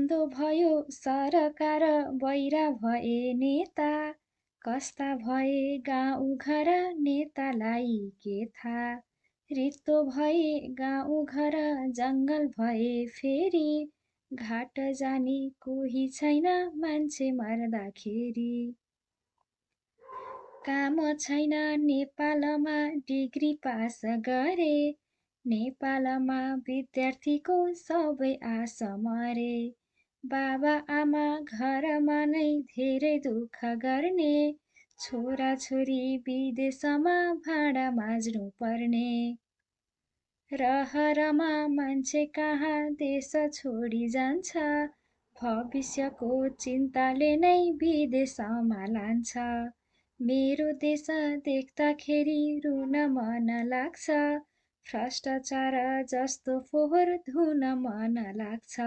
अन्धो भयो सरकार बहिरा भए नेता। कस्ता भए गाउँघर नेतालाई के थाहा। रित्तो भए गाउँघर जङ्गल भए फेरि। घाट जाने कोही छैन मान्छे मर्दाखेरि। काम छैन नेपालमा डिग्री पास गरे। नेपालमा विद्यार्थीको सबै आश मरे। बाबा आमा घरमा नै धेरै दुःख गर्ने। छोराछोरी विदेशमा भाँडा माझ्नु पर्ने। रहरमा मान्छे कहाँ देश छोडी जान्छ। भविष्यको चिन्ताले नै विदेशमा लान्छ। मेरो देश देख्दाखेरि रुन मन लाग्छ। भ्रष्टाचार जस्तो फोहोर धुन मन लाग्छ।